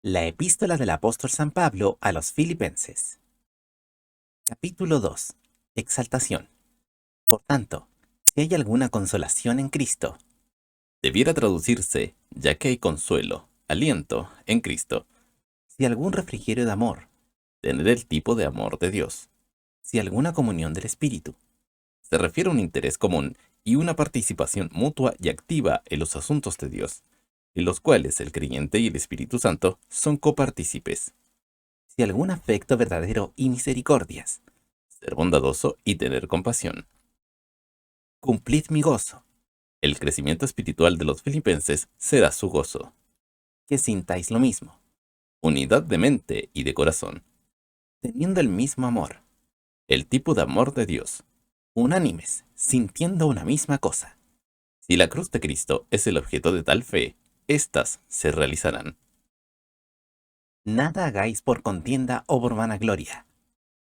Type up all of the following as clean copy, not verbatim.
La epístola del apóstol San Pablo a los Filipenses. Capítulo 2. Exaltación. Por tanto, si hay alguna consolación en Cristo, Debiera traducirse, ya que hay consuelo, aliento en Cristo, si algún refrigerio de amor, tener el tipo de amor de Dios. si alguna comunión del Espíritu, Se refiere a un interés común y una participación mutua y activa en los asuntos de Dios, en los cuales el creyente y el Espíritu Santo son copartícipes. si algún afecto verdadero y misericordias, Ser bondadoso y tener compasión. cumplid mi gozo, El crecimiento espiritual de los filipenses será su gozo. que sintáis lo mismo, Unidad de mente y de corazón. teniendo el mismo amor, El tipo de amor de Dios. unánimes, sintiendo una misma cosa. Si la cruz de Cristo es el objeto de tal fe, éstas se realizarán. Nada hagáis por contienda o por vanagloria,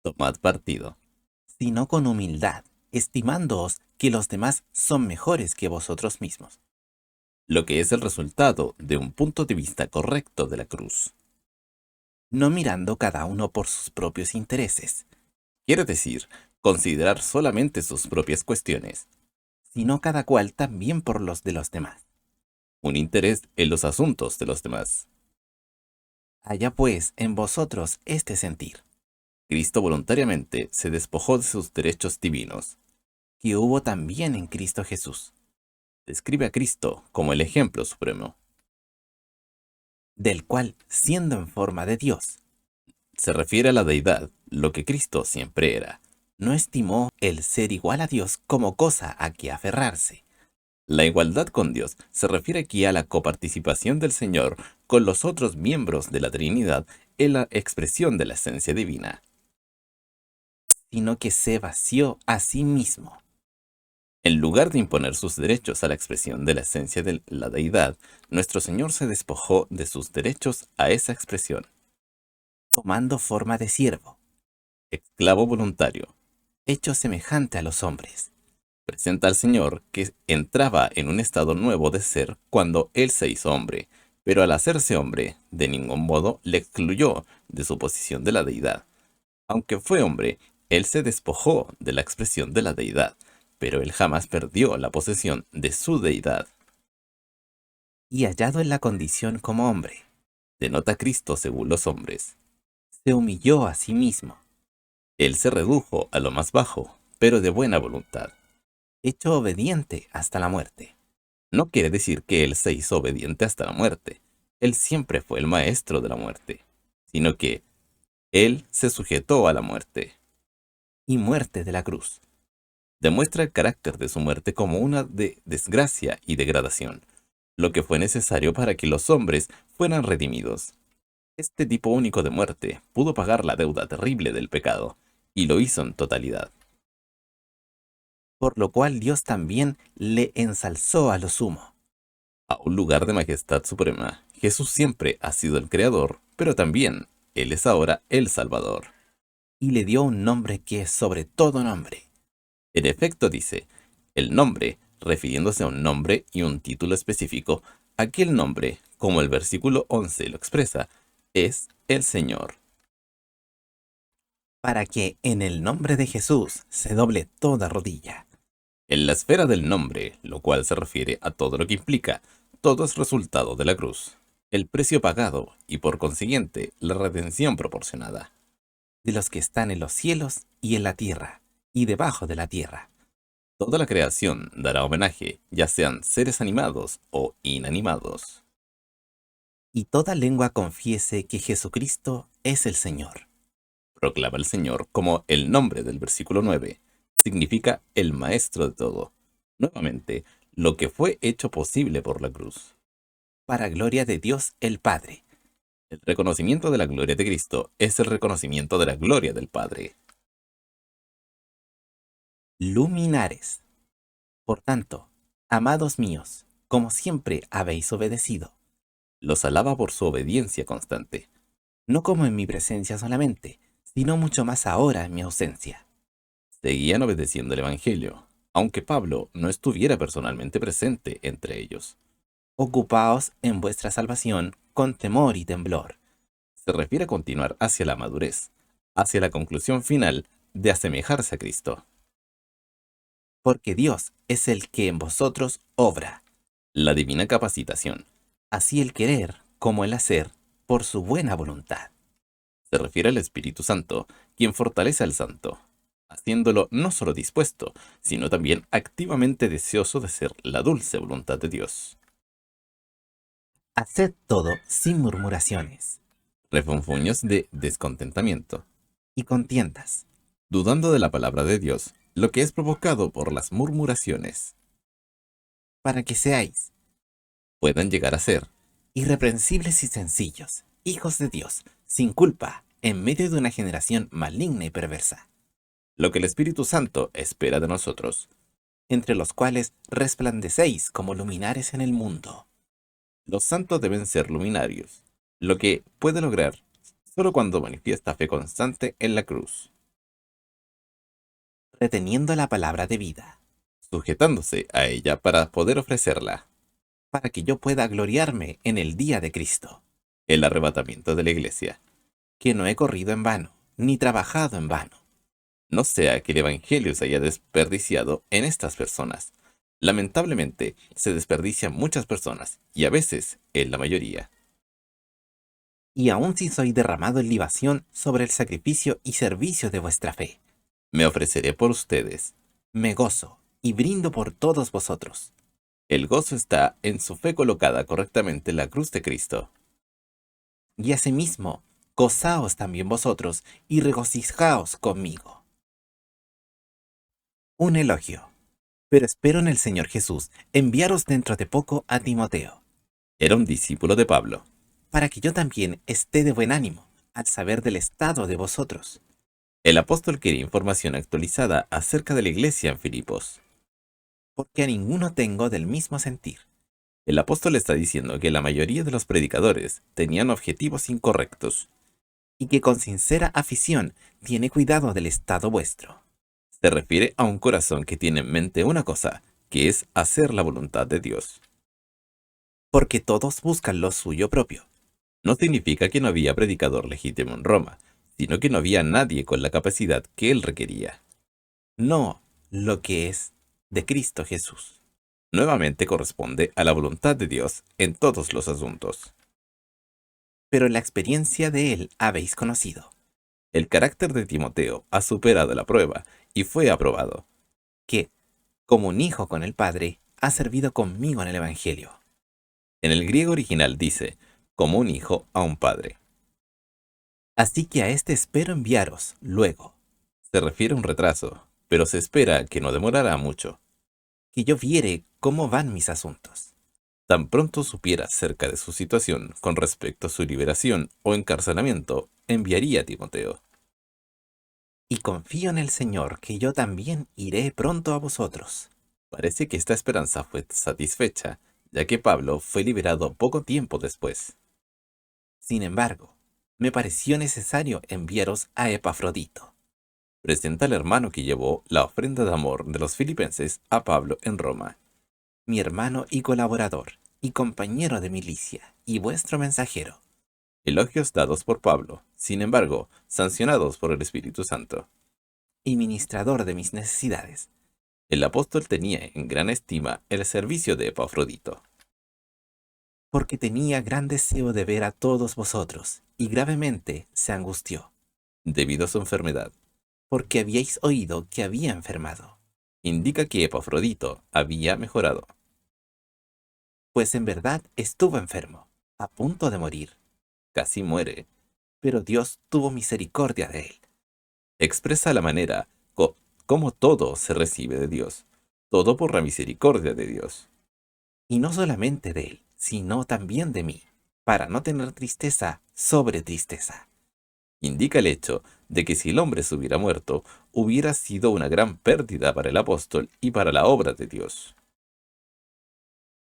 Tomad partido. sino con humildad, estimándoos que los demás son mejores que vosotros mismos, Lo que es el resultado de un punto de vista correcto de la cruz. no mirando cada uno por sus propios intereses, Quiere decir, considerar solamente sus propias cuestiones, sino cada cual también por los de los demás. un interés en los asuntos de los demás. Haya pues en vosotros este sentir, Cristo voluntariamente se despojó de sus derechos divinos. que hubo también en Cristo Jesús, Describe a Cristo como el ejemplo supremo. del cual, siendo en forma de Dios, Se refiere a la deidad, lo que Cristo siempre era. no estimó el ser igual a Dios como cosa a que aferrarse, La igualdad con Dios se refiere aquí a la coparticipación del Señor con los otros miembros de la Trinidad en la expresión de la esencia divina. sino que se vació a sí mismo, En lugar de imponer sus derechos a la expresión de la esencia de la deidad, nuestro Señor se despojó de sus derechos a esa expresión. tomando forma de siervo, Esclavo voluntario. hecho semejante a los hombres, Presenta al Señor que entraba en un estado nuevo de ser cuando Él se hizo hombre, pero al hacerse hombre, de ningún modo le excluyó de su posición de la deidad. Aunque fue hombre, Él se despojó de la expresión de la deidad, pero Él jamás perdió la posesión de su deidad. y hallado en la condición como hombre, Denota a Cristo según los hombres. se humilló a sí mismo, Él se redujo a lo más bajo, pero de buena voluntad. hecho obediente hasta la muerte, No quiere decir que Él se hizo obediente hasta la muerte. Él siempre fue el maestro de la muerte, sino que Él se sujetó a la muerte. y muerte de la cruz, Demuestra el carácter de su muerte como una de desgracia y degradación, lo que fue necesario para que los hombres fueran redimidos. Este tipo único de muerte pudo pagar la deuda terrible del pecado, y lo hizo en totalidad. por lo cual Dios también le ensalzó a lo sumo, A un lugar de majestad suprema, Jesús siempre ha sido el Creador, pero también Él es ahora el Salvador. y le dio un nombre que es sobre todo nombre, En efecto dice, el nombre, refiriéndose a un nombre y un título específico, aquel nombre, como el versículo 11 lo expresa, es el Señor. para que en el nombre de Jesús se doble toda rodilla, En la esfera del nombre, lo cual se refiere a todo lo que implica, todo es resultado de la cruz, el precio pagado y por consiguiente la redención proporcionada. de los que están en los cielos y en la tierra, y debajo de la tierra, Toda la creación dará homenaje, ya sean seres animados o inanimados. y toda lengua confiese que Jesucristo es el Señor, Proclama el Señor como el nombre del versículo 9. Significa el maestro de todo. Nuevamente, lo que fue hecho posible por la cruz. para gloria de Dios el Padre. El reconocimiento de la gloria de Cristo es el reconocimiento de la gloria del Padre. Luminares. Por tanto, amados míos, como siempre habéis obedecido, Los alaba por su obediencia constante. no como en mi presencia solamente, sino mucho más ahora en mi ausencia. Seguían obedeciendo el Evangelio, aunque Pablo no estuviera personalmente presente entre ellos. Ocupaos en vuestra salvación con temor y temblor, Se refiere a continuar hacia la madurez, hacia la conclusión final de asemejarse a Cristo. Porque Dios es el que en vosotros obra, La divina capacitación así el querer como el hacer, por su buena voluntad. se refiere al Espíritu Santo, quien fortalece al santo, haciéndolo no solo dispuesto, sino también activamente deseoso de ser la dulce voluntad de Dios. Haced todo sin murmuraciones Refunfuños de descontentamiento, y contiendas, dudando de la palabra de Dios, lo que es provocado por las murmuraciones, para que seáis puedan llegar a ser irreprensibles y sencillos, hijos de Dios, sin culpa, en medio de una generación maligna y perversa, lo que el Espíritu Santo espera de nosotros. entre los cuales resplandecéis como luminares en el mundo, Los santos deben ser luminarios, lo que puede lograr solo cuando manifiesta fe constante en la cruz, reteniendo la palabra de vida, sujetándose a ella para poder ofrecerla, para que yo pueda gloriarme en el día de Cristo, el arrebatamiento de la iglesia. que no he corrido en vano, ni trabajado en vano. No sea que el Evangelio se haya desperdiciado en estas personas. Lamentablemente, se desperdician muchas personas, y a veces en la mayoría. Y aun si soy derramado en libación sobre el sacrificio y servicio de vuestra fe, Me ofreceré por ustedes. me gozo y brindo por todos vosotros. El gozo está en su fe colocada correctamente en la cruz de Cristo. Y asimismo, gozaos también vosotros y regocijaos conmigo. Un elogio. Pero espero en el Señor Jesús enviaros dentro de poco a Timoteo, Era un discípulo de Pablo. para que yo también esté de buen ánimo al saber del estado de vosotros. El apóstol quería información actualizada acerca de la iglesia en Filipos. Porque a ninguno tengo del mismo sentir. El apóstol está diciendo que la mayoría de los predicadores tenían objetivos incorrectos. Y que con sincera afición tiene cuidado del estado vuestro. Se refiere a un corazón que tiene en mente una cosa, que es hacer la voluntad de Dios. Porque todos buscan lo suyo propio, No significa que no había predicador legítimo en Roma, sino que no había nadie con la capacidad que él requería. no lo que es de Cristo Jesús. Nuevamente corresponde a la voluntad de Dios en todos los asuntos. Pero la experiencia de él habéis conocido, El carácter de Timoteo ha superado la prueba y fue aprobado. que, como un hijo con el Padre, ha servido conmigo en el Evangelio. En el griego original dice, como un hijo a un padre. Así que a este espero enviaros luego, Se refiere a un retraso, pero se espera que no demorará mucho. que yo viere cómo van mis asuntos. Tan pronto supiera acerca de su situación con respecto a su liberación o encarcelamiento, enviaría a Timoteo. Y confío en el Señor que yo también iré pronto a vosotros. Parece que esta esperanza fue satisfecha, ya que Pablo fue liberado poco tiempo después. Sin embargo, me pareció necesario enviaros a Epafrodito, Presenta al hermano que llevó la ofrenda de amor de los filipenses a Pablo en Roma. mi hermano y colaborador, y compañero de milicia, y vuestro mensajero, Elogios dados por Pablo, sin embargo, sancionados por el Espíritu Santo. y ministrador de mis necesidades, El apóstol tenía en gran estima el servicio de Epafrodito. porque tenía gran deseo de ver a todos vosotros, y gravemente se angustió, Debido a su enfermedad, porque habíais oído que había enfermado, indica que Epafrodito había mejorado. pues en verdad estuvo enfermo, a punto de morir, Casi muere. pero Dios tuvo misericordia de él, Expresa la manera como todo se recibe de Dios, todo por la misericordia de Dios. y no solamente de él, sino también de mí, para no tener tristeza sobre tristeza. Indica el hecho de que si el hombre se hubiera muerto, hubiera sido una gran pérdida para el apóstol y para la obra de Dios.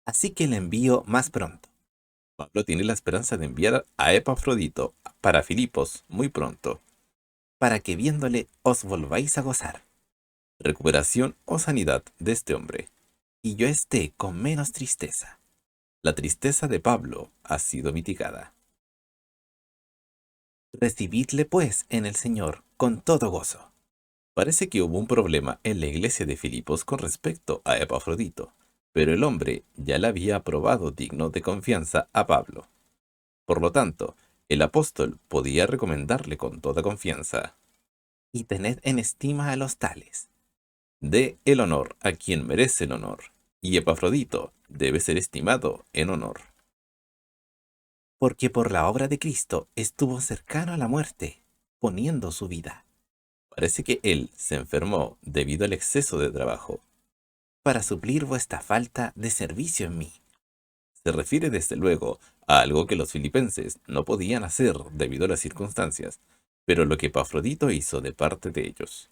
Así que le envío más pronto, Pablo tiene la esperanza de enviar a Epafrodito para Filipos muy pronto. para que viéndole os volváis a gozar, Recuperación o sanidad de este hombre. y yo esté con menos tristeza. La tristeza de Pablo ha sido mitigada. Recibidle pues en el Señor con todo gozo. Parece que hubo un problema en la iglesia de Filipos con respecto a Epafrodito, pero el hombre ya le había aprobado digno de confianza a Pablo. Por lo tanto, el apóstol podía recomendarle con toda confianza. Y tened en estima a los tales, Dé el honor a quien merece el honor, y Epafrodito debe ser estimado en honor. porque por la obra de Cristo estuvo cercano a la muerte, poniendo su vida, Parece que él se enfermó debido al exceso de trabajo. para suplir vuestra falta de servicio en mí. Se refiere desde luego a algo que los filipenses no podían hacer debido a las circunstancias, pero lo que Epafrodito hizo de parte de ellos.